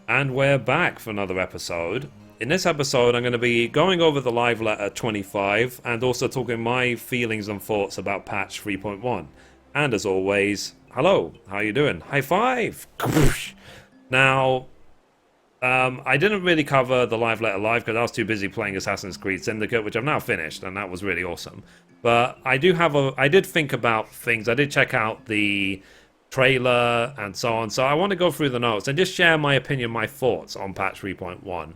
And we're back for another episode. In this episode, I'm going to be going over the live letter 25 and also talking my feelings and thoughts about patch 3.1. And as always, hello, how you doing? High five! Now, I didn't really cover the live letter live because I was too busy playing Assassin's Creed Syndicate, which I've now finished, and that was really awesome. But I did think about things. I did check out the trailer and so on, so I want to go through the notes and just share my opinion, my thoughts on patch 3.1.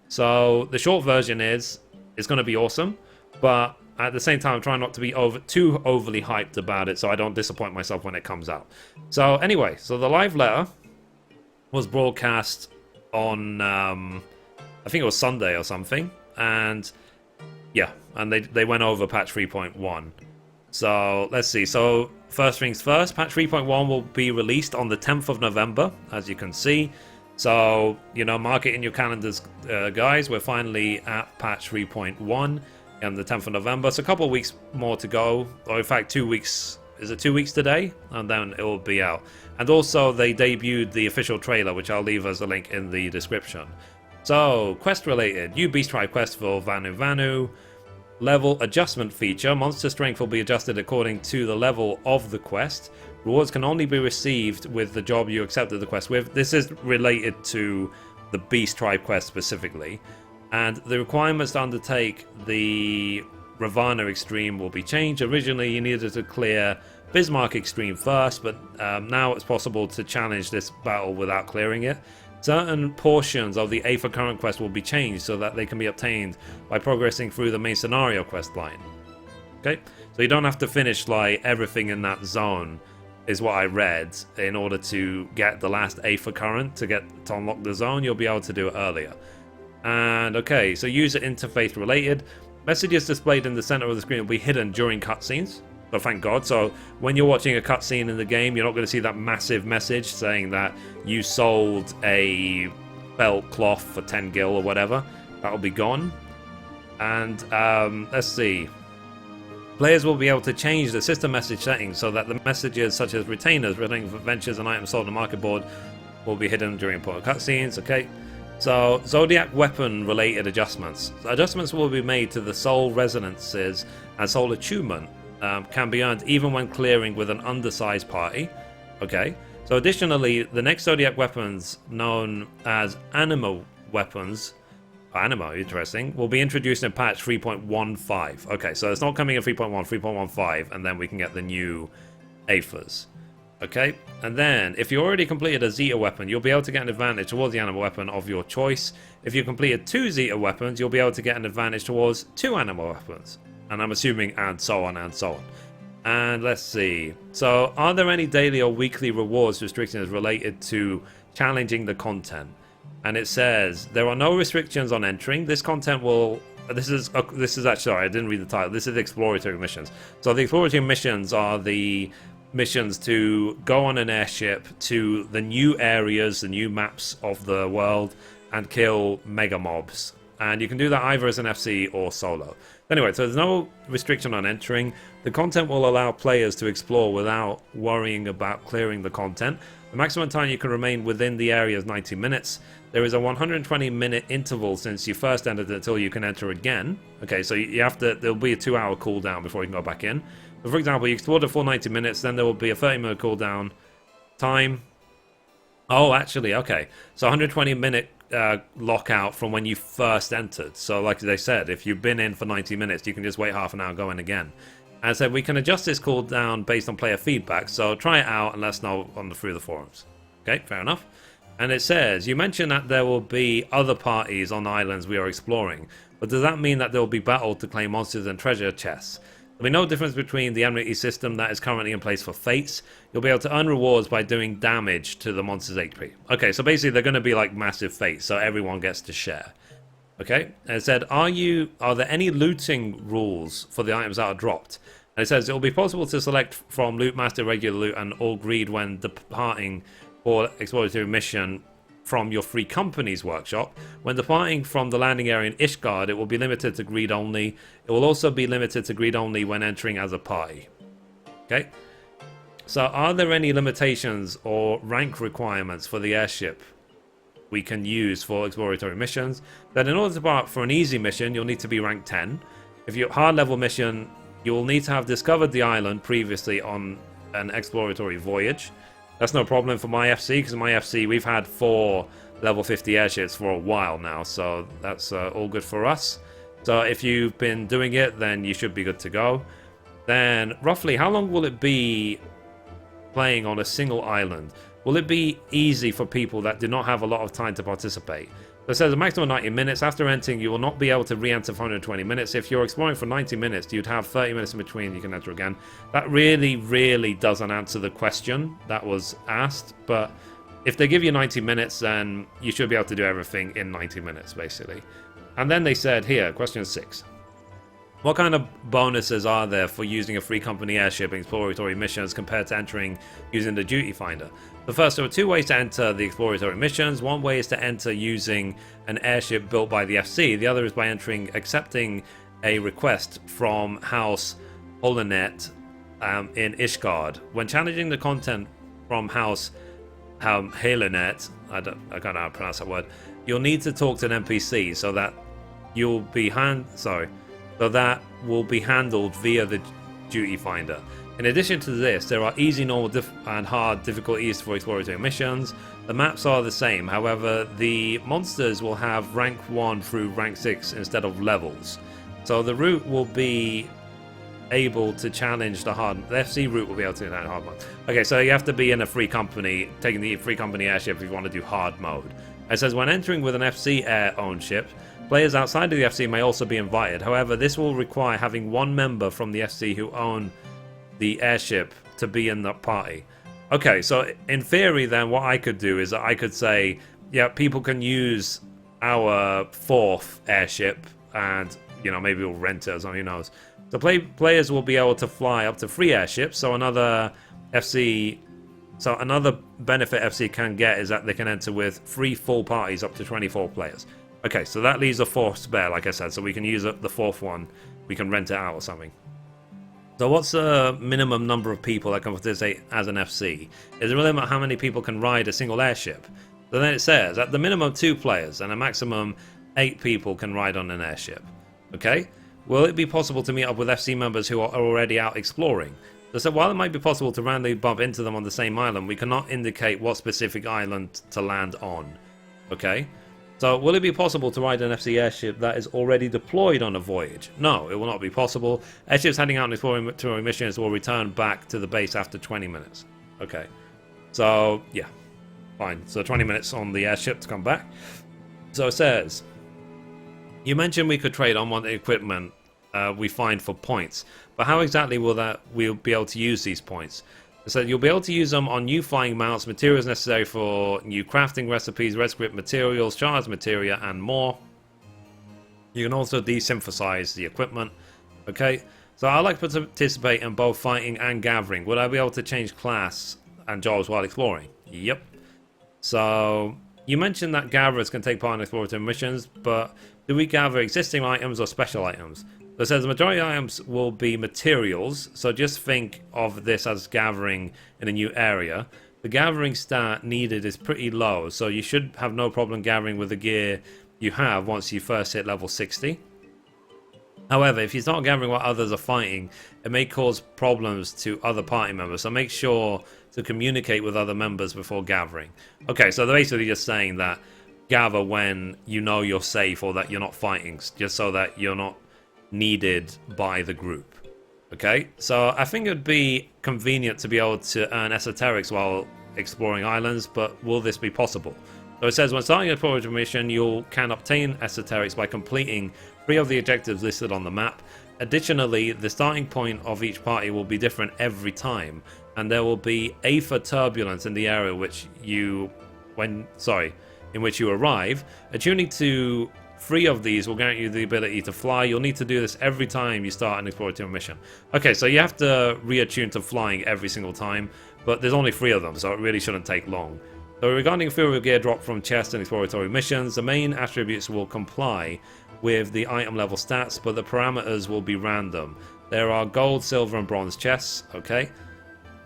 So the short version is it's going to be awesome, but at the same time I'm trying not to be too overly hyped about it so I don't disappoint myself when it comes out. So anyway, so the live letter was broadcast on I think it was Sunday or something, and yeah, and they went over patch 3.1. So let's see. So first things first, patch 3.1 will be released on the 10th of November, as you can see. So, you know, mark it in your calendars, guys. We're finally at patch 3.1 on the 10th of November. So a couple of weeks more to go, or in fact 2 weeks. Is it 2 weeks today? And then it will be out. And also they debuted the official trailer, which I'll leave as a link in the description. So, quest related, new Beast Tribe quest for Vanu. Level adjustment feature. Monster strength will be adjusted according to the level of the quest. Rewards can only be received with the job you accepted the quest with. This is related to the Beast Tribe quest specifically. And the requirements to undertake the Ravana Extreme will be changed. Originally you needed to clear Bismarck Extreme first, but now it's possible to challenge this battle without clearing it. Certain portions of the Aether Current quest will be changed so that they can be obtained by progressing through the main scenario quest line. Okay, so you don't have to finish like everything in that zone, is what I read, in order to get the last Aether Current to unlock the zone. You'll be able to do it earlier. And okay, so user interface related. Messages displayed in the center of the screen will be hidden during cutscenes. So thank God. So when you're watching a cutscene in the game, you're not going to see that massive message saying that you sold a belt cloth for 10 gil or whatever. That'll be gone. And let's see. Players will be able to change the system message settings so that the messages such as retainers, relating to adventures and items sold on the market board will be hidden during important cutscenes. Okay. So, Zodiac weapon related adjustments. Adjustments will be made to the soul resonances and soul attunement. Can be earned even when clearing with an undersized party. Okay. So additionally, the next Zodiac weapons, known as Anima weapons, Anima, interesting, will be introduced in patch 3.15. Okay, so it's not coming in 3.1, 3.15, and then we can get the new Aethers. Okay, and then if you already completed a Zeta weapon, you'll be able to get an advantage towards the Anima weapon of your choice. If you completed 2 Zeta weapons, you'll be able to get an advantage towards 2 Anima weapons. And I'm assuming and so on and so on. And let's see. So are there any daily or weekly rewards restrictions related to challenging the content? And it says there are no restrictions on entering. This content will... This is actually... Sorry, I didn't read the title. This is Exploratory Missions. So the Exploratory Missions are the missions to go on an airship to the new areas, the new maps of the world, and kill mega mobs. And you can do that either as an FC or solo. Anyway, so there's no restriction on entering. The content will allow players to explore without worrying about clearing the content. The maximum time you can remain within the area is 90 minutes. There is a 120-minute interval since you first entered until you can enter again. Okay, so you have to... There'll be a 2-hour cooldown before you can go back in. So for example, you explored the full 90 minutes, then there will be a 30-minute cooldown time. Oh, actually, okay. So 120-minute lockout from when you first entered. So like they said, if you've been in for 90 minutes, you can just wait half an hour, go in again. As I said, we can adjust this cooldown based on player feedback, so try it out and let us know through the forums. Okay, fair enough. And it says, you mentioned that there will be other parties on the islands we are exploring, but does that mean that there will be battle to claim monsters and treasure chests? There'll be no difference between the enmity system that is currently in place for fates. You'll be able to earn rewards by doing damage to the monster's HP. Okay, so basically they're going to be like massive fates, so everyone gets to share. Okay, and it said, are there any looting rules for the items that are dropped? And it says, it will be possible to select from Loot Master, Regular Loot, and All Greed when departing for Exploratory Mission from your Free Company's workshop. When departing from the landing area in Ishgard, it will be limited to greed only. It will also be limited to greed only when entering as a party. Okay, so are there any limitations or rank requirements for the airship we can use for exploratory missions. Then in order to embark for an easy mission, you'll need to be rank 10. If you're hard level mission, you'll need to have discovered the island previously on an exploratory voyage. That's no problem for my FC, because my FC we've had 4 level 50 airships for a while now, so that's all good for us. So if you've been doing it, then you should be good to go. Then roughly how long will it be playing on a single island? Will it be easy for people that do not have a lot of time to participate? So it says a maximum of 90 minutes. After entering, you will not be able to re-enter for 120 minutes. If you're exploring for 90 minutes, you'd have 30 minutes in between. You can enter again. That really doesn't answer the question that was asked. But if they give you 90 minutes, then you should be able to do everything in 90 minutes, basically. And then they said here, question 6. What kind of bonuses are there for using a free company airship in exploratory missions compared to entering using the duty finder? The first, there are 2 ways to enter the exploratory missions. One way is to enter using an airship built by the FC. The other is by accepting a request from House Holonet in Ishgard. When challenging the content from House Halonet, I don't know how to pronounce that word, you'll need to talk to an NPC so that you'll be so that will be handled via the duty finder. In addition to this, there are easy, normal, and hard difficulties for exploratory missions. The maps are the same, however, the monsters will have rank 1 through rank 6 instead of levels. So the route will be able to challenge the FC route will be able to challenge the hard mode. Okay, so you have to be in a free company, taking the free company airship if you want to do hard mode. It says when entering with an FC air-owned ship, players outside of the FC may also be invited. However, this will require having 1 member from the FC who own the airship to be in the party. Okay, so in theory then what I could do is that I could say, yeah, people can use our 4th airship and, you know, maybe we'll rent it or something, who knows. So players will be able to fly up to 3 airships, so another benefit FC can get is that they can enter with 3 full parties up to 24 players. Okay, so that leaves a 4th spare, like I said, so we can use the 4th one. We can rent it out or something. So what's the minimum number of people that can participate as an FC? Is there a limit how many people can ride a single airship? So then it says, at the minimum 2 players and a maximum 8 people can ride on an airship. Okay? Will it be possible to meet up with FC members who are already out exploring? So while it might be possible to randomly bump into them on the same island, we cannot indicate what specific island to land on. Okay? So, will it be possible to ride an FC airship that is already deployed on a voyage? No, it will not be possible. Airships heading out on exploratory missions will return back to the base after 20 minutes. Okay. So, yeah. Fine. So, 20 minutes on the airship to come back. So, it says, you mentioned we could trade unwanted equipment we find for points. But how exactly will we'll be able to use these points? So you'll be able to use them on new flying mounts, materials necessary for new crafting recipes, red script materials, shards materia, and more. You can also desynthesize the equipment. Okay, so I like to participate in both fighting and gathering. Would I be able to change class and jobs while exploring? Yep. So you mentioned that gatherers can take part in exploratory missions, but do we gather existing items or special items? So it says the majority of items will be materials, so just think of this as gathering in a new area. The gathering stat needed is pretty low, so you should have no problem gathering with the gear you have once you first hit level 60. However, if you start gathering while others are fighting, it may cause problems to other party members, so make sure to communicate with other members before gathering. Okay, so they're basically just saying that gather when you know you're safe or that you're not fighting, just so that you're not needed by the group. Okay, so I think it would be convenient to be able to earn esoterics while exploring islands, but will this be possible? So it says when starting a exploratory mission, you can obtain esoterics by completing 3 of the objectives listed on the map. Additionally, the starting point of each party will be different every time, and there will be aether turbulence in the area in which you arrive. Attuning to 3 of these will grant you the ability to fly. You'll need to do this every time you start an exploratory mission. Okay, so you have to reattune to flying every single time, but there's only 3 of them, so it really shouldn't take long. So regarding ethereal gear drop from chests and exploratory missions, the main attributes will comply with the item level stats, but the parameters will be random. There are gold, silver, and bronze chests, okay?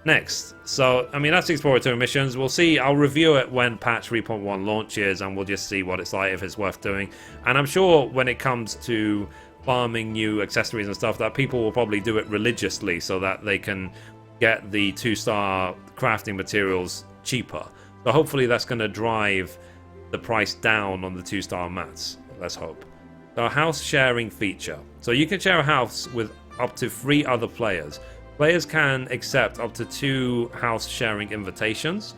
Next, so I mean that's Exploratory Missions. We'll see. I'll review it when patch 3.1 launches, and we'll just see what it's like, if it's worth doing. And I'm sure when it comes to farming new accessories and stuff, that people will probably do it religiously so that they can get the 2-star crafting materials cheaper. So hopefully that's going to drive the price down on the 2-star mats. Let's hope. So house sharing feature. So you can share a house with up to 3 other players. Players can accept up to 2 house sharing invitations.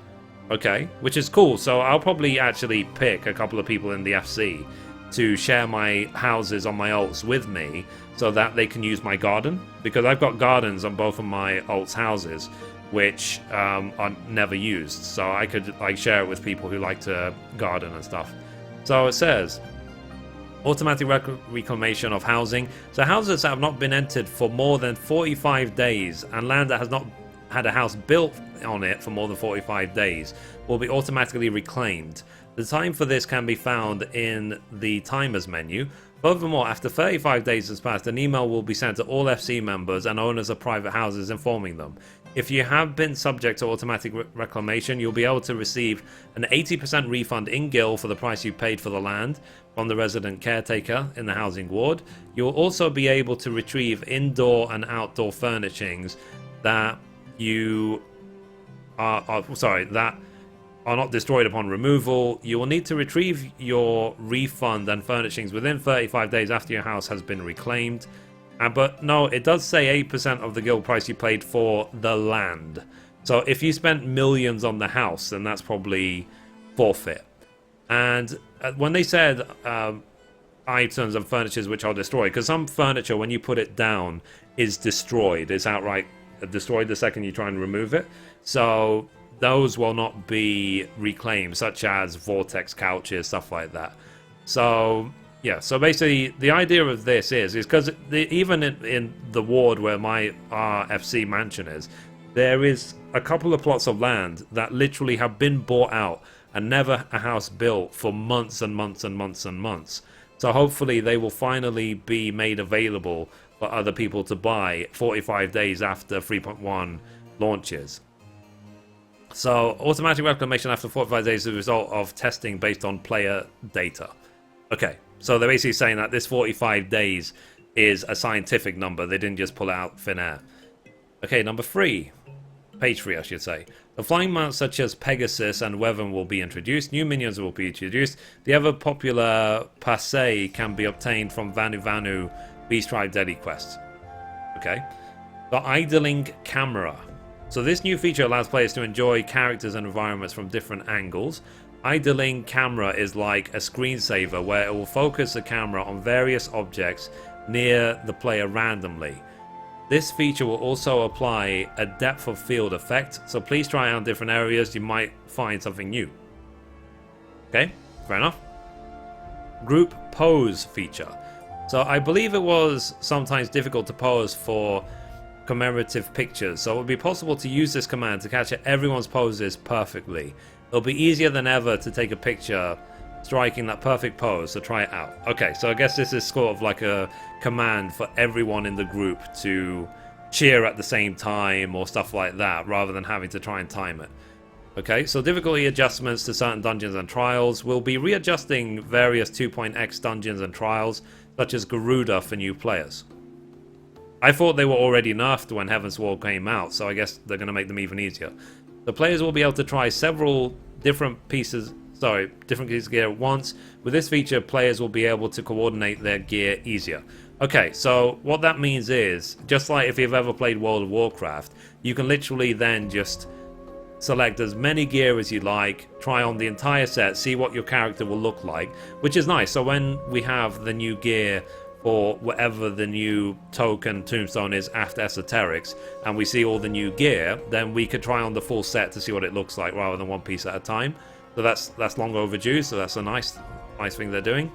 Okay, which is cool. So I'll probably actually pick a couple of people in the FC to share my houses on my alts with me so that they can use my garden. Because I've got gardens on both of my alts houses, which are never used. So I could share it with people who like to garden and stuff. So it says automatic reclamation of housing. So houses that have not been entered for more than 45 days and land that has not had a house built on it for more than 45 days will be automatically reclaimed. The time for this can be found in the timers menu. Furthermore, after 35 days has passed, an email will be sent to all FC members and owners of private houses informing them. If you have been subject to automatic reclamation, you'll be able to receive an 80% refund in gil for the price you paid for the land from the resident caretaker in the housing ward. You'll also be able to retrieve indoor and outdoor furnishings that that are not destroyed upon removal. You will need to retrieve your refund and furnishings within 35 days after your house has been reclaimed. But no, it does say 8% of the guild price you paid for the land. So if you spent millions on the house, then that's probably forfeit. And when they said items and furnitures which are destroyed, because some furniture, when you put it down, is destroyed. It's outright destroyed the second you try and remove it. So those will not be reclaimed, such as vortex couches, stuff like that. So yeah, so basically the idea of this is because even in the ward where my RFC mansion is, there is a couple of plots of land that literally have been bought out and never a house built for months and months and months and months. So hopefully they will finally be made available for other people to buy 45 days after 3.1 launches. So automatic reclamation after 45 days is a result of testing based on player data. Okay, so they're basically saying that this 45 days is a scientific number. They didn't just pull it out thin air. Okay, number 3. Page 3, I should say. The flying mounts such as Pegasus and Weapon will be introduced. New minions will be introduced. The ever popular Passe can be obtained from Vanu Beast Tribe Daily Quest. Okay. The idling camera. So this new feature allows players to enjoy characters and environments from different angles. Idling camera is like a screensaver where it will focus the camera on various objects near the player randomly. This feature will also apply a depth of field effect, so please try out different areas, you might find something new. Okay, fair enough. Group pose feature. So I believe it was sometimes difficult to pose for commemorative pictures, so it would be possible to use this command to capture everyone's poses perfectly. It'll be easier than ever to take a picture striking that perfect pose, so try it out. Okay, so I guess this is sort of like a command for everyone in the group to cheer at the same time or stuff like that, rather than having to try and time it. Okay, so difficulty adjustments to certain dungeons and trials. We'll be readjusting various 2.x dungeons and trials, such as Garuda for new players. I thought they were already nerfed when Heaven's Wall came out, so I guess they're going to make them even easier. The players will be able to try several different pieces of gear at once. With this feature, players will be able to coordinate their gear easier. Okay, so what that means is, just like if you've ever played World of Warcraft, you can literally then just select as many gear as you like, try on the entire set, see what your character will look like, which is nice. So when we have the new gear for whatever the new token tombstone is after Esoterics, and we see all the new gear, then we could try on the full set to see what it looks like rather than one piece at a time. So that's long overdue, so that's a nice thing they're doing.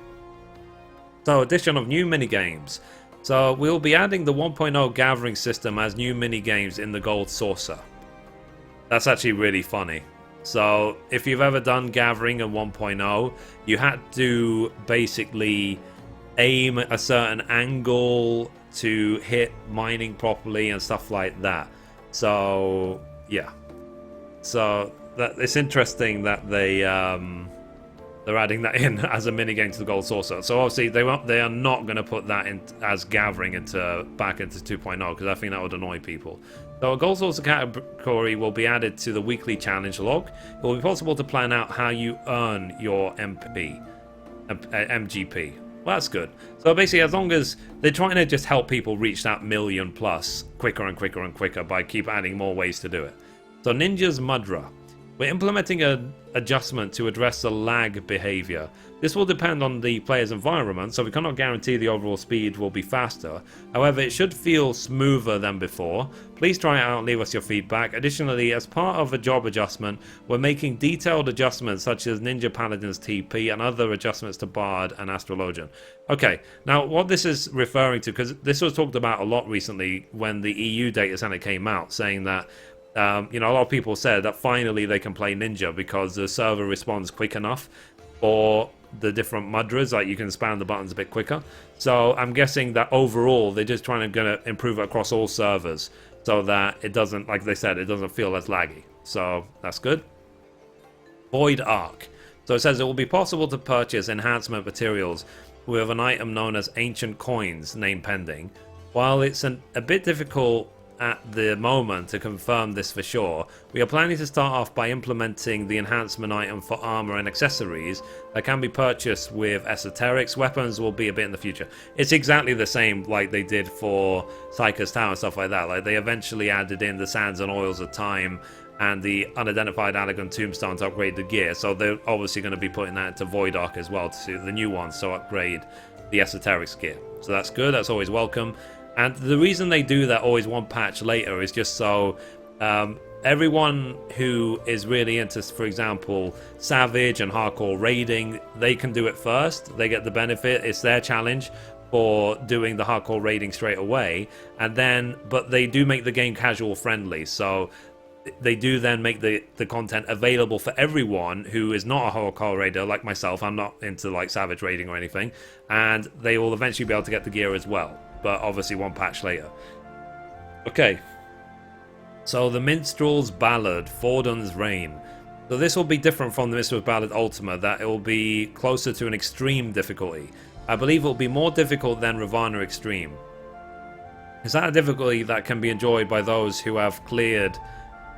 So addition of new minigames. So we'll be adding the 1.0 gathering system as new minigames in the Gold Saucer. That's actually really funny. So if you've ever done gathering in 1.0, you had to basically aim a certain angle to hit mining properly and stuff like that. So Yeah. So that it's interesting that they're adding that in as a minigame to the Gold Saucer. So obviously they are not going to put that in as gathering back into 2.0 because I think that would annoy people. So a Gold Saucer category will be added to the weekly challenge log. It will be possible to plan out how you earn your MGP. Well, that's good. So basically, as long as they're trying to just help people reach that million plus quicker and quicker and quicker by keep adding more ways to do it. So Ninja's Mudra. We're implementing an adjustment to address the lag behavior. This will depend on the player's environment, so we cannot guarantee the overall speed will be faster. However, it should feel smoother than before. Please try it out and leave us your feedback. Additionally, as part of a job adjustment, we're making detailed adjustments such as Ninja Paladin's TP and other adjustments to Bard and Astrologian. Okay, now what this is referring to, because this was talked about a lot recently when the EU data center came out, saying that a lot of people said that finally they can play Ninja because the server responds quick enough for the different mudras, like you can spam the buttons a bit quicker. So I'm guessing that overall they're just trying to improve it across all servers so that it doesn't, like they said, it doesn't feel as laggy. So that's good. Void Arc. So it says it will be possible to purchase enhancement materials with an item known as Ancient Coins, name pending. While it's a bit difficult at the moment to confirm this for sure, we are planning to start off by implementing the enhancement item for armor and accessories that can be purchased with esoterics. Weapons will be a bit in the future. It's exactly the same like they did for Psyker's Tower and stuff like that. Like they eventually added in the sands and oils of time and the unidentified Allegan tombstone to upgrade the gear, so they're obviously going to be putting that into Void Arc as well, to the new ones, so upgrade the esoterics gear. So that's good, that's always welcome. And the reason they do that always one patch later is just so everyone who is really into, for example, Savage and hardcore raiding, they can do it first. They get the benefit. It's their challenge for doing the hardcore raiding straight away. And then, but they do make the game casual friendly. So they do then make the content available for everyone who is not a hardcore raider like myself. I'm not into like Savage raiding or anything. And they will eventually be able to get the gear as well. But obviously one patch later. Okay. So the Minstrel's Ballad, Thordan's Reign. So this will be different from the Minstrel's Ballad Ultima, that it will be closer to an extreme difficulty. I believe it will be more difficult than Ravana Extreme. Is that a difficulty that can be enjoyed by those who have cleared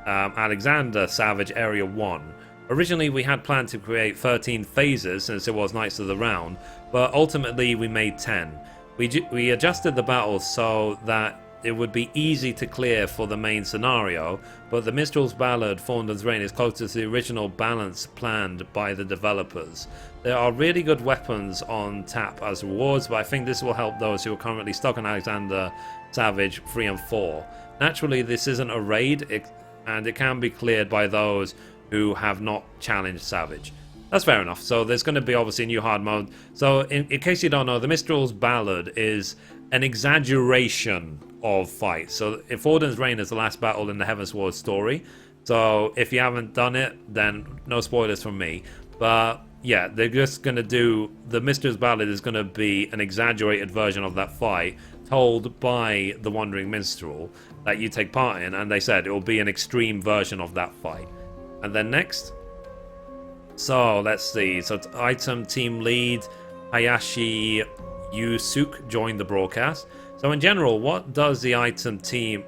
Alexander Savage Area 1? Originally we had planned to create 13 phases since it was Knights of the Round, but ultimately we made 10. We adjusted the battles so that it would be easy to clear for the main scenario, but the Minstrel's Ballad, Thordan's Reign, is closer to the original balance planned by the developers. There are really good weapons on tap as rewards, but I think this will help those who are currently stuck on Alexander Savage 3 and 4. Naturally, this isn't a raid, and it can be cleared by those who have not challenged Savage. That's fair enough. So there's going to be obviously a new hard mode. So in case you don't know, the Minstrel's Ballad is an exaggeration of fights. So Thordan's Reign is the last battle in the Heavensward story. So if you haven't done it, then no spoilers from me. But yeah, they're just going to do... The Minstrel's Ballad is going to be an exaggerated version of that fight told by the Wandering Minstrel that you take part in. And they said it will be an extreme version of that fight. And then next... So let's see. So item team lead Hayashi Yusuke joined the broadcast. So in general, what does the item team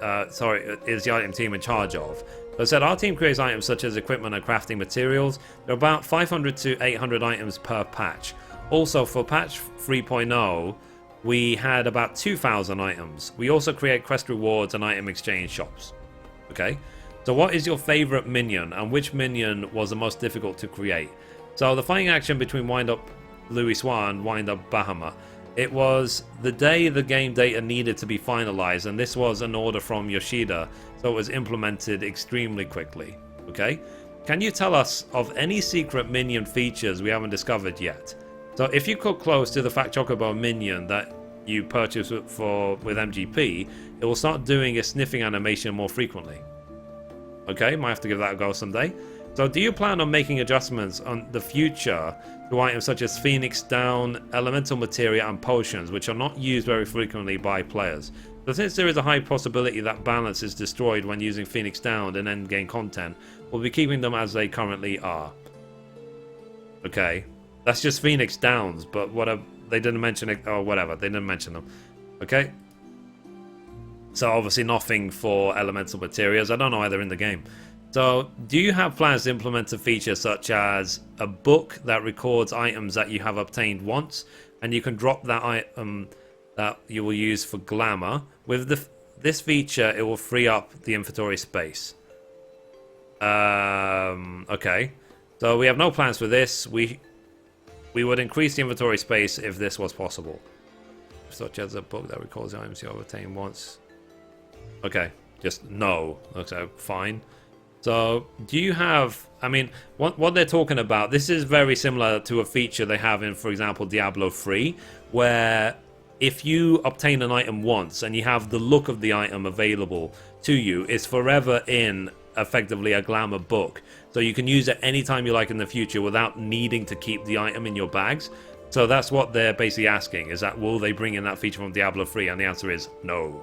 is the item team in charge of? So it said our team creates items such as equipment and crafting materials. There are about 500 to 800 items per patch. Also for patch 3.0, we had about 2,000 items. We also create quest rewards and item exchange shops. Okay. So what is your favorite minion, and which minion was the most difficult to create? So the fighting action between Wind-Up Louis Swan and Wind-Up Bahama. It was the day the game data needed to be finalized, and this was an order from Yoshida, so it was implemented extremely quickly. Okay? Can you tell us of any secret minion features we haven't discovered yet? So if you cut close to the Fat Chocobo minion that you purchase with MGP, it will start doing a sniffing animation more frequently. Okay, might have to give that a go someday. So do you plan on making adjustments on the future to items such as Phoenix Down, Elemental Materia and Potions, which are not used very frequently by players? But since there is a high possibility that balance is destroyed when using Phoenix Down and endgame content, we'll be keeping them as they currently are. Okay. That's just Phoenix Downs, but they didn't mention it, or whatever, they didn't mention them. Okay. So obviously nothing for elemental materials. I don't know why they're in the game. So, do you have plans to implement a feature such as a book that records items that you have obtained once, and you can drop that item that you will use for glamour? With this feature, it will free up the inventory space. Okay. So we have no plans for this. We would increase the inventory space if this was possible. Such as a book that records items you have obtained once. Okay, just no. Okay, fine. So, do you have... I mean, what they're talking about, this is very similar to a feature they have in, for example, Diablo 3, where if you obtain an item once and you have the look of the item available to you, it's forever in, effectively, a glamour book. So you can use it anytime you like in the future without needing to keep the item in your bags. So that's what they're basically asking, is that will they bring in that feature from Diablo 3? And the answer is no.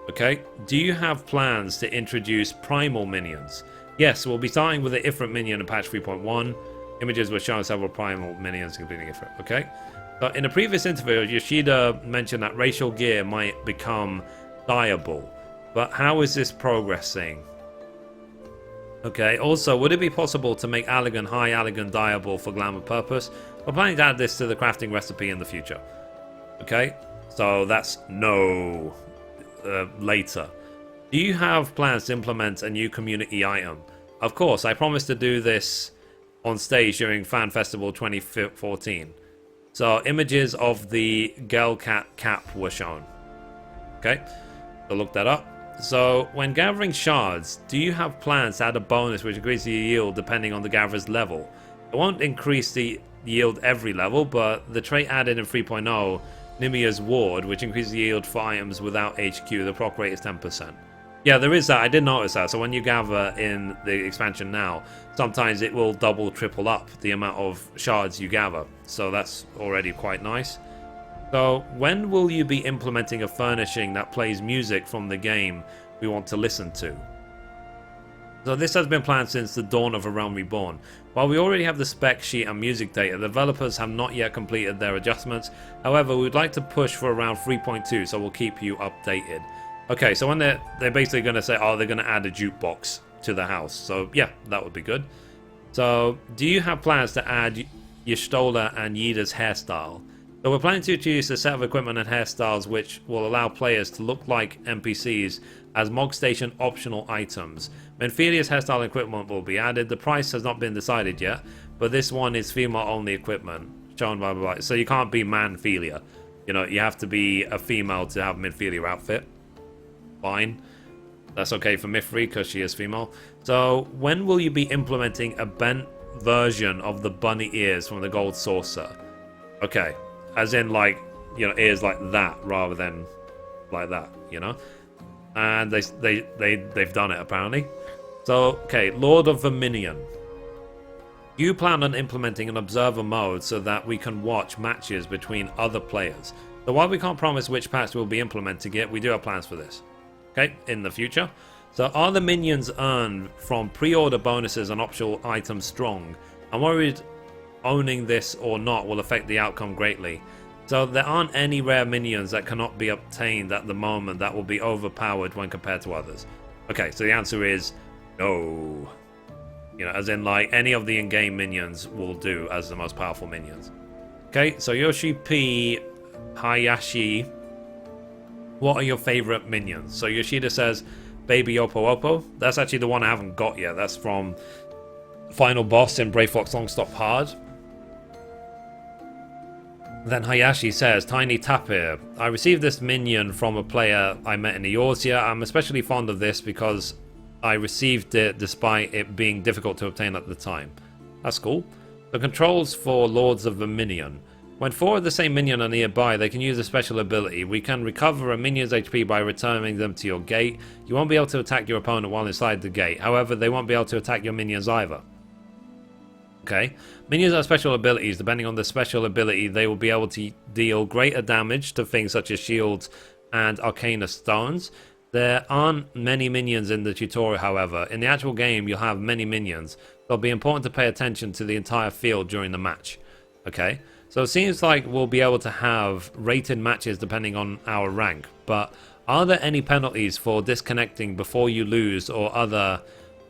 Okay, do you have plans to introduce primal minions? Yes, we'll be starting with the Ifrit minion in patch 3.1. Images were shown several primal minions completing Ifrit. Okay, but in a previous interview, Yoshida mentioned that racial gear might become dyeable. But how is this progressing? Okay, also, would it be possible to make Allegan High Allegan dyeable for glamour purpose? We're planning to add this to the crafting recipe in the future. Okay, so that's no. Later. Do you have plans to implement a new community item? Of course, I promised to do this on stage during Fan Festival 2014. So images of the girl cat cap were shown. Okay, so look that up. So when gathering shards, do you have plans to add a bonus which increases the yield depending on the gatherer's level? It won't increase the yield every level, but the trait added in 3.0, Nimia's Ward, which increases the yield for items without HQ, the proc rate is 10%. Yeah, there is that. I did notice that. So when you gather in the expansion now, sometimes it will double, triple up the amount of shards you gather. So that's already quite nice. So when will you be implementing a furnishing that plays music from the game we want to listen to? So this has been planned since the dawn of A Realm Reborn. While we already have the spec sheet and music data, the developers have not yet completed their adjustments. However, we'd like to push for around 3.2, so we'll keep you updated. Okay, so when they're basically going to say, oh, they're going to add a jukebox to the house. So yeah, that would be good. So do you have plans to add Y'shtola and Yida's hairstyle? So we're planning to introduce a set of equipment and hairstyles which will allow players to look like NPCs as Mog Station optional items. Menphelia's hairstyle equipment will be added. The price has not been decided yet, but this one is female only equipment. Shown blah blah blah. So you can't be Manphelia. You know, you have to be a female to have a Menphelia outfit. Fine. That's okay for Mithrie because she is female. So when will you be implementing a bent version of the bunny ears from the Gold Saucer? Okay. As in, like, you know, ears like that rather than like that, you know? And they've done it, apparently. So, okay, Lord of Verminion. You plan on implementing an observer mode so that we can watch matches between other players. So while we can't promise which patch we'll be implementing it, we do have plans for this. Okay, in the future. So are the minions earned from pre-order bonuses and optional items strong? I'm worried owning this or not will affect the outcome greatly. So there aren't any rare minions that cannot be obtained at the moment that will be overpowered when compared to others. Okay, so the answer is no. You know, as in, like, any of the in-game minions will do as the most powerful minions. Okay, so Yoshi P, Hayashi, what are your favorite minions? So Yoshida says Baby Oppo Oppo. That's actually the one I haven't got yet. That's from final boss in Brave Fox Long Stop Hard. Then Hayashi says, Tiny Tapir. I received this minion from a player I met in Eorzea. I'm especially fond of this because I received it despite it being difficult to obtain at the time. That's cool. The controls for Lords of Verminion. When 4 of the same minion are nearby, they can use a special ability. We can recover a minion's HP by returning them to your gate. You won't be able to attack your opponent while inside the gate. However, they won't be able to attack your minions either. Okay. Minions have special abilities. Depending on the special ability, they will be able to deal greater damage to things such as shields and Arcana stones. There aren't many minions in the tutorial, however. In the actual game, you'll have many minions. It'll be important to pay attention to the entire field during the match. Okay, so it seems like we'll be able to have rated matches depending on our rank, but are there any penalties for disconnecting before you lose or other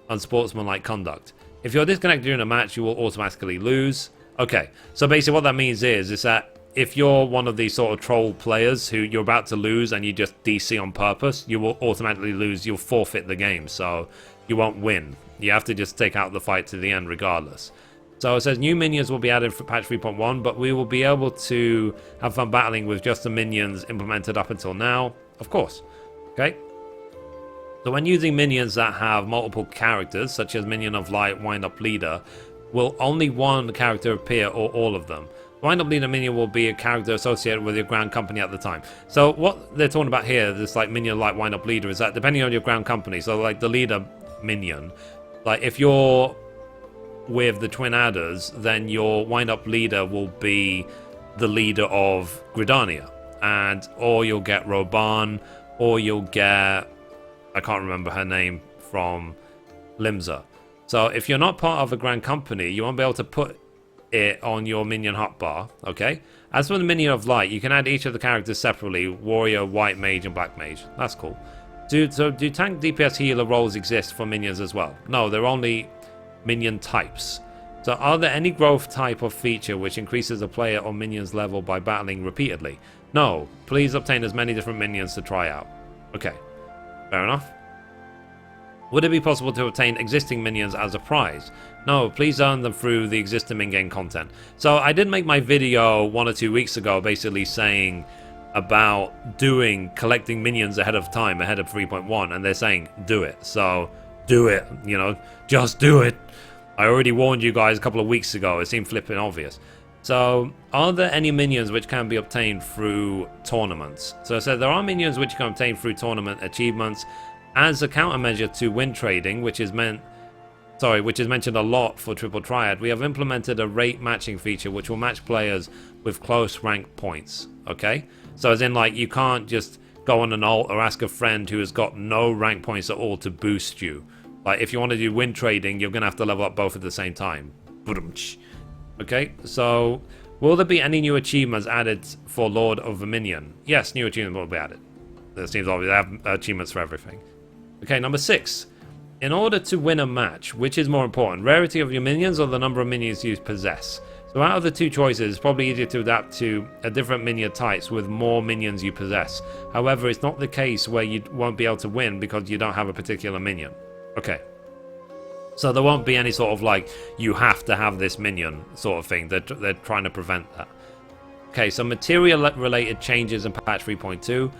unsportsmanlike conduct? If you're disconnected during a match, you will automatically lose. Okay, so basically what that means is that if you're one of these sort of troll players who you're about to lose and you just DC on purpose, you will automatically lose. You'll forfeit the game, so you won't win. You have to just take out the fight to the end regardless. So it says new minions will be added for patch 3.1, but we will be able to have fun battling with just the minions implemented up until now, of course. Okay. So when using minions that have multiple characters, such as Minion of Light, Wind-Up Leader, will only one character appear or all of them? Wind-Up Leader minion will be a character associated with your ground company at the time. So what they're talking about here, this like Minion of Light, Wind-Up Leader, is that depending on your ground company, so like the leader minion, like if you're with the Twin Adders, then your Wind-Up Leader will be the leader of Gridania, and or you'll get Roban, or you'll get, I can't remember her name from Limsa. So if you're not part of a grand company, you won't be able to put it on your minion hotbar, okay? As for the Minion of Light, you can add each of the characters separately, Warrior, White Mage, and Black Mage. That's cool. Do tank DPS healer roles exist for minions as well? No, they're only minion types. So are there any growth type or feature which increases a player or minion's level by battling repeatedly? No, please obtain as many different minions to try out. Okay, fair enough. Would it be possible to obtain existing minions as a prize? No, please earn them through the existing in-game content. So I did make my video 1 or 2 weeks ago basically saying about collecting minions ahead of time, ahead of 3.1, and they're saying do it. So do it, you know, just do it. I already warned you guys a couple of weeks ago. It seemed flipping obvious. So are there any minions which can be obtained through tournaments? So it said there are minions which you can obtain through tournament achievements as a countermeasure to win trading, which is mentioned a lot for Triple Triad. We have implemented a rate matching feature which will match players with close rank points. Okay, so as in like you can't just go on an alt or ask a friend who has got no rank points at all to boost you. Like if you want to do win trading, you're gonna have to level up both at the same time. Okay, so will there be any new achievements added for Lord of Verminion? Yes, new achievements will be added. It seems obvious. They have achievements for everything. Okay, number 6. In order to win a match, which is more important, rarity of your minions or the number of minions you possess? So out of the two choices, it's probably easier to adapt to a different minion types with more minions you possess. However, it's not the case where you won't be able to win because you don't have a particular minion. Okay. So there won't be any sort of like, you have to have this minion sort of thing. They're trying to prevent that. Okay, so Materia-related changes in patch 3.2.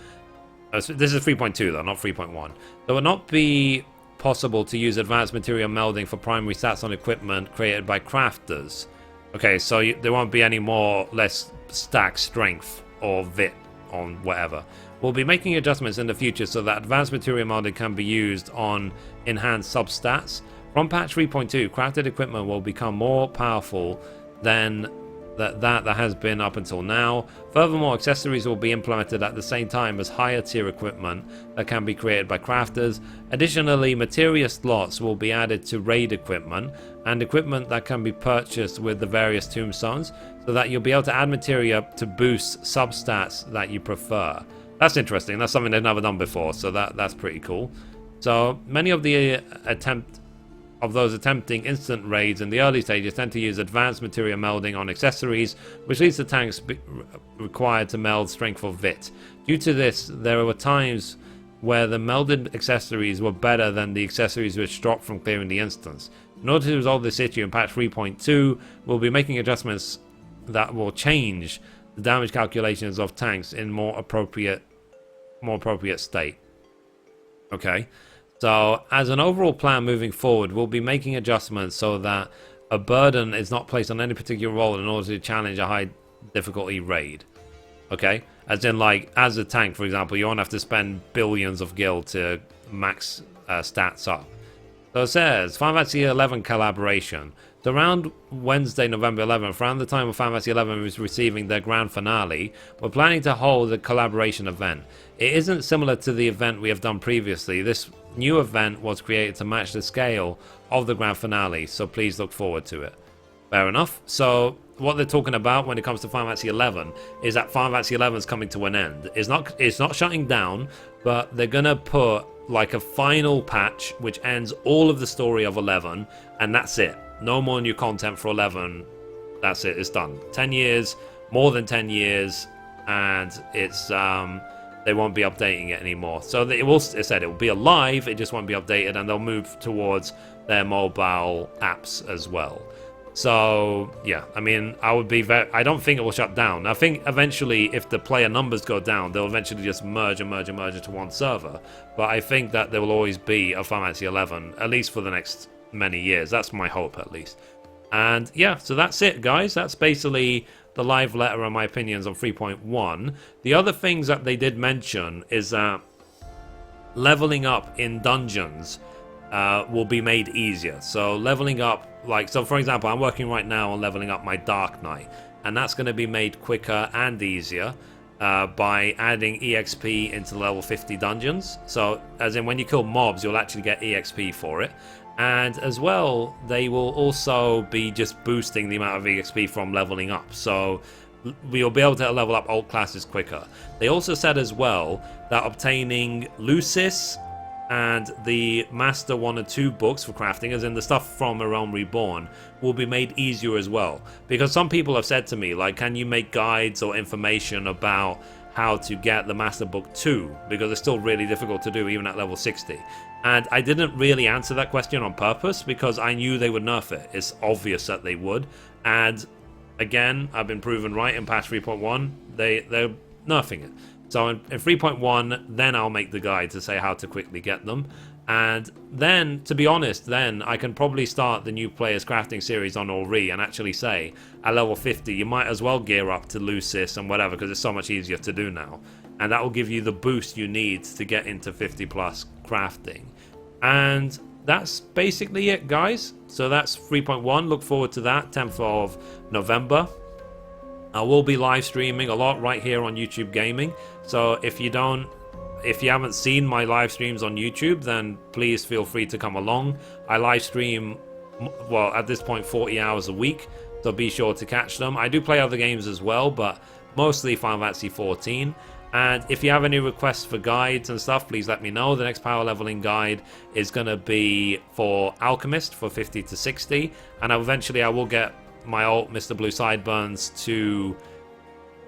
This is 3.2 though, not 3.1. There will not be possible to use advanced material melding for primary stats on equipment created by crafters. Okay, so there won't be any more less stack strength or vit on whatever. We'll be making adjustments in the future so that advanced material melding can be used on enhanced substats. From patch 3.2, crafted equipment will become more powerful than that has been up until now. Furthermore, accessories will be implemented at the same time as higher tier equipment that can be created by crafters. Additionally, materia slots will be added to raid equipment and equipment that can be purchased with the various tombstones, so that you'll be able to add materia to boost substats that you prefer. That's interesting. That's something they've never done before, so that's pretty cool. So many of those attempting instant raids in the early stages tend to use advanced material melding on accessories, which leads to tanks required to meld strength or vit. Due to this, there were times where the melded accessories were better than the accessories which dropped from clearing the instance. In order to resolve this issue in patch 3.2, we'll be making adjustments that will change the damage calculations of tanks in more appropriate state. Okay. So, as an overall plan moving forward, we'll be making adjustments so that a burden is not placed on any particular role in order to challenge a high difficulty raid. Okay? As in, like, as a tank, for example, you won't have to spend billions of gil to max stats up. So it says, Final Fantasy XI collaboration. So around Wednesday, November 11th, around the time of Final Fantasy XI is receiving their grand finale, we're planning to hold a collaboration event. It isn't similar to the event we have done previously. This new event was created to match the scale of the grand finale, so please look forward to it. Fair enough. So what they're talking about when it comes to Final Fantasy XI is that Final Fantasy XI is coming to an end. It's not shutting down, but they're gonna put like a final patch which ends all of the story of 11, and that's it. No more new content for 11. That's it. It's done. 10 years, more than 10 years, and it's they won't be updating it anymore. So it will be alive. It just won't be updated, and they'll move towards their mobile apps as well. So yeah, I mean, I don't think it will shut down. I think eventually, if the player numbers go down, they'll eventually just merge into one server. But I think that there will always be a Final Fantasy XI, at least for the next many years. That's my hope, at least. And yeah, so that's it, guys. That's basically the live letter and my opinions on 3.1. The other things that they did mention is that leveling up in dungeons will be made easier. So leveling up, so for example, I'm working right now on leveling up my Dark Knight, and that's going to be made quicker and easier by adding EXP into level 50 dungeons. So as in when you kill mobs, you'll actually get EXP for it. And as well, they will also be just boosting the amount of EXP from leveling up. So we'll be able to level up alt classes quicker. They also said as well that obtaining Lucis and the Master 1 and 2 books for crafting, as in the stuff from Realm Reborn, will be made easier as well. Because some people have said to me, like, can you make guides or information about how to get the Master Book 2? Because it's still really difficult to do even at level 60. And I didn't really answer that question on purpose because I knew they would nerf it. It's obvious that they would. And again, I've been proven right in patch 3.1. They're nerfing it. So in 3.1, then I'll make the guide to say how to quickly get them. And then, to be honest, then I can probably start the new players crafting series on Ori and actually say, at level 50, you might as well gear up to Lucis and whatever, because it's so much easier to do now. And that will give you the boost you need to get into 50 plus crafting. And that's basically it, guys. So that's 3.1. Look forward to that, 10th of November. I will be live streaming a lot right here on YouTube Gaming. So if you haven't seen my live streams on YouTube, then please feel free to come along. I live stream, well, at this point, 40 hours a week. So be sure to catch them. I do play other games as well, but mostly Final Fantasy XIV. And if you have any requests for guides and stuff, please let me know. The next power leveling guide is going to be for Alchemist for 50 to 60. And eventually I will get my alt Mr. Blue Sideburns to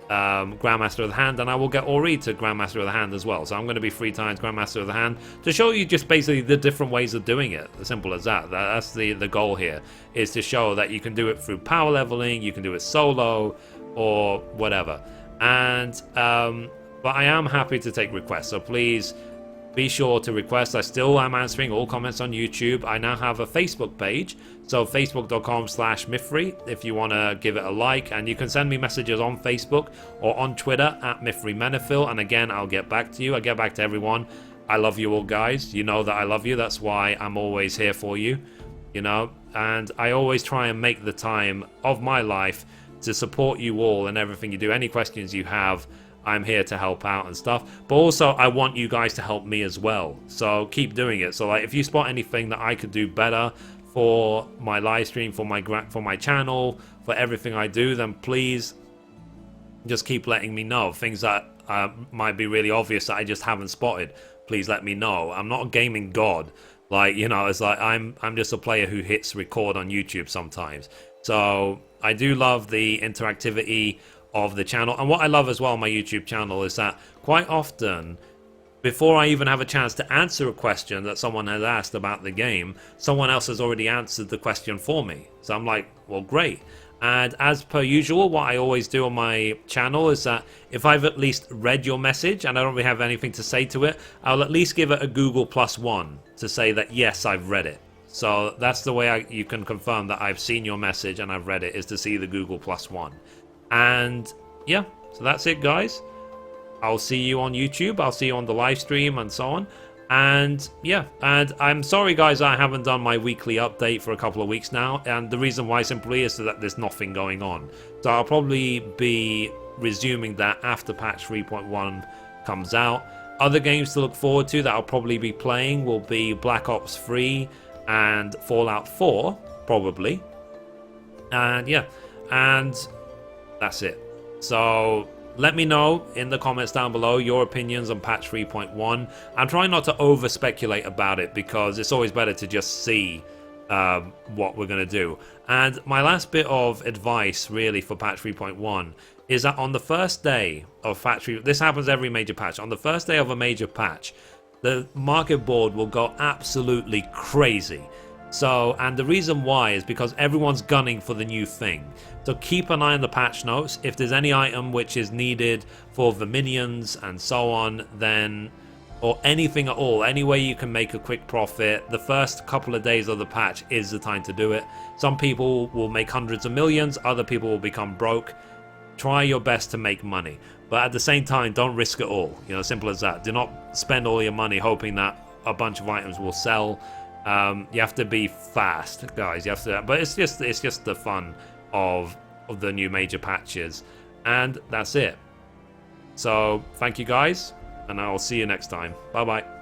Grandmaster of the Hand, and I will get Ori to Grandmaster of the Hand as well. So I'm going to be 3 times Grandmaster of the Hand to show you just basically the different ways of doing it. As simple as that. That's the goal here, is to show that you can do it through power leveling, you can do it solo, or whatever. And but I am happy to take requests, so please be sure to request. I still am answering all comments on YouTube. I now have a Facebook page, so facebook.com/Mithrie if you want to give it a like, and you can send me messages on Facebook or on Twitter at Mithrie, and again, I'll get back to you. I get back to everyone. I love you all, guys. You know that I love you. That's why I'm always here for you, you know, and I always try and make the time of my life to support you all and everything you do. Any questions you have, I'm here to help out and stuff, but also I want you guys to help me as well, so keep doing it. So like, if you spot anything that I could do better for my live stream, for my channel, for everything I do, then please just keep letting me know. Things that might be really obvious that I just haven't spotted, please let me know. I'm not a gaming god, like, you know, it's like I'm just a player who hits record on YouTube sometimes. So I do love the interactivity of the channel, and what I love as well on my YouTube channel is that quite often, before I even have a chance to answer a question that someone has asked about the game, someone else has already answered the question for me. So I'm like, well, great. And as per usual, what I always do on my channel is that if I've at least read your message and I don't really have anything to say to it, I'll at least give it a Google +1 to say that yes, I've read it. So that's the way you can confirm that I've seen your message and I've read it, is to see the Google +1. And yeah, so that's it, guys. I'll see you on YouTube, I'll see you on the live stream and so on. And yeah, and I'm sorry guys I haven't done my weekly update for a couple of weeks now, and the reason why simply is that there's nothing going on. So I'll probably be resuming that after patch 3.1 comes out. Other games to look forward to that I'll probably be playing will be Black Ops 3 and Fallout 4, probably. And yeah, and that's it. So let me know in the comments down below your opinions on patch 3.1. I'm trying not to over speculate about it because it's always better to just see what we're going to do. And my last bit of advice really for patch 3.1 is that on the first day of patch 3, this happens every major patch, on the first day of a major patch, the market board will go absolutely crazy. So, and the reason why is because everyone's gunning for the new thing. So keep an eye on the patch notes. If there's any item which is needed for Verminions and so on, then, or anything at all, any way you can make a quick profit, the first couple of days of the patch is the time to do it. Some people will make hundreds of millions, other people will become broke. Try your best to make money, but at the same time, don't risk it all. You know, simple as that. Do not spend all your money hoping that a bunch of items will sell. You have to be fast, guys. You have to, but it's just the fun of the new major patches, and that's it. So thank you guys, and I'll see you next time. Bye bye.